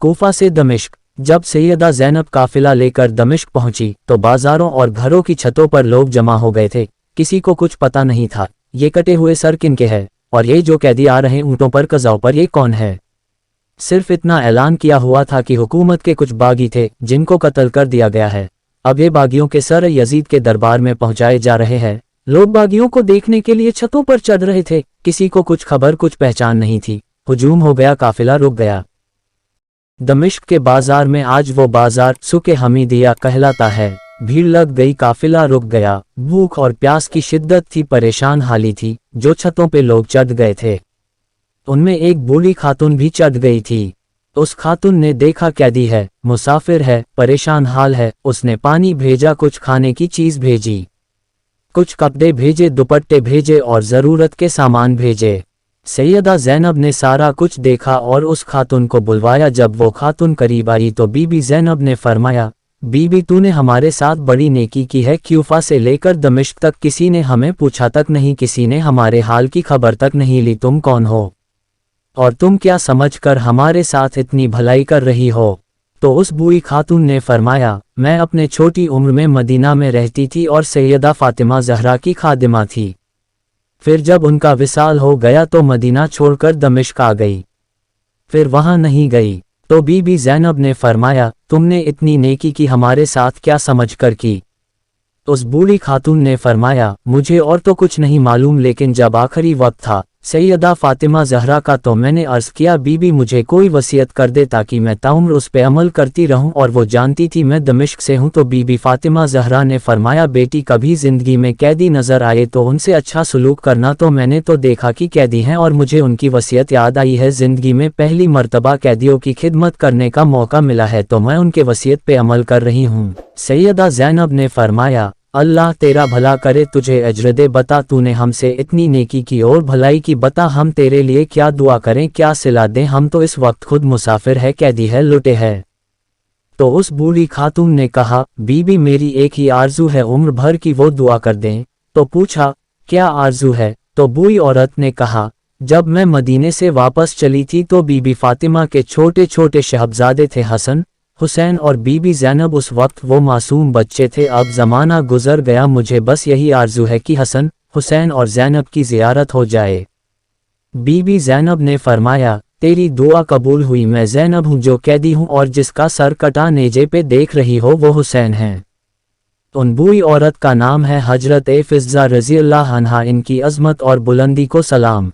कोफा से दमिश्क। जब सैयदा ज़ैनब काफिला लेकर दमिश्क पहुंची तो बाजारों और घरों की छतों पर लोग जमा हो गए थे। किसी को कुछ पता नहीं था ये कटे हुए सर किनके हैं, और ये जो कैदी आ रहे ऊँटों पर कज़ाओं पर ये कौन है। सिर्फ इतना ऐलान किया हुआ था कि हुकूमत के कुछ बागी थे जिनको कत्ल कर दिया गया है। अब ये बागियों के सर यजीद के दरबार में पहुंचाए जा रहे हैं। लोग बागियों को देखने के लिए छतों पर चढ़ रहे थे। किसी को कुछ खबर कुछ पहचान नहीं थी। हुजूम हो गया, काफिला रुक गया। दमिश्क के बाजार में आज वो बाजार सुके हमीदिया कहलाता है। भीड़ लग गई, काफिला रुक गया। भूख और प्यास की शिद्दत थी, परेशान हाली थी। जो छतों पे लोग चढ़ गए थे उनमें एक बूढ़ी खातून भी चढ़ गई थी। उस खातून ने देखा कैदी है, मुसाफिर है, परेशान हाल है। उसने पानी भेजा, कुछ खाने की चीज भेजी, कुछ कपड़े भेजे, दुपट्टे भेजे और ज़रूरत के सामान भेजे। सैयदा ज़ैनब ने सारा कुछ देखा और उस खातून को बुलवाया। जब वो खातून करीब आई तो बीबी ज़ैनब ने फरमाया, बीबी तूने हमारे साथ बड़ी नेकी की है। क्यूफा से लेकर दमिश्क तक किसी ने हमें पूछा तक नहीं, किसी ने हमारे हाल की खबर तक नहीं ली। तुम कौन हो और तुम क्या समझकर हमारे साथ इतनी भलाई कर रही हो। तो उस बूढ़ी खातून ने फरमाया, मैं अपने छोटी उम्र में मदीना में रहती थी और सैयदा फातिमा ज़हरा की खादिमा थी। फिर जब उनका विसाल हो गया तो मदीना छोड़कर दमिश्क आ गई, फिर वहां नहीं गई। तो बीबी ज़ैनब ने फरमाया, तुमने इतनी नेकी की हमारे साथ क्या समझकर की। उस बूढ़ी खातून ने फरमाया, मुझे और तो कुछ नहीं मालूम, लेकिन जब आखिरी वक्त था सैयदा फातिमा ज़हरा का तो मैंने अर्ज़ किया, बीबी मुझे कोई वसीयत कर दे ताकि मैं ताउम्र उस पे अमल करती रहूं। और वो जानती थी मैं दमिश्क से हूं। तो बीबी फातिमा ज़हरा ने फरमाया, बेटी कभी ज़िंदगी में कैदी नज़र आए तो उनसे अच्छा सलूक करना। तो मैंने तो देखा कि कैदी हैं और मुझे उनकी वसीयत याद आई है। ज़िंदगी में पहली मर्तबा कैदियों की खिदमत करने का मौका मिला है तो मैं उनके वसीयत पे अमल कर रही हूँ। सैयदा ज़ैनब ने फरमाया, अल्लाह तेरा भला करे, तुझे अज्र दे। बता तूने हमसे इतनी नेकी की और भलाई की, बता हम तेरे लिए क्या दुआ करें, क्या सिला दें। हम तो इस वक्त खुद मुसाफिर है, कैदी है, लुटे है। तो उस बूढ़ी खातून ने कहा, बीबी मेरी एक ही आरजू है उम्र भर की, वो दुआ कर दें। तो पूछा, क्या आरजू है। तो बूढ़ी औरत ने कहा, जब मैं मदीने से वापस चली थी तो बीबी फातिमा के छोटे छोटे शहबजादे थे हसन, हुसैन और बीबी ज़ैनब। उस वक्त वो मासूम बच्चे थे। अब ज़माना गुजर गया, मुझे बस यही आरजू है कि हसन, हुसैन और ज़ैनब की ज़ियारत हो जाए। बीबी ज़ैनब ने फरमाया, तेरी दुआ कबूल हुई। मैं ज़ैनब हूँ जो कैदी हूँ और जिसका सर कटा नेजे पे देख रही हो वो हुसैन हैं। उन बूढ़ी औरत का नाम है हजरत फिज़्ज़ा रज़ियल्लाहु अन्हा। इनकी अज़मत और बुलंदी को सलाम।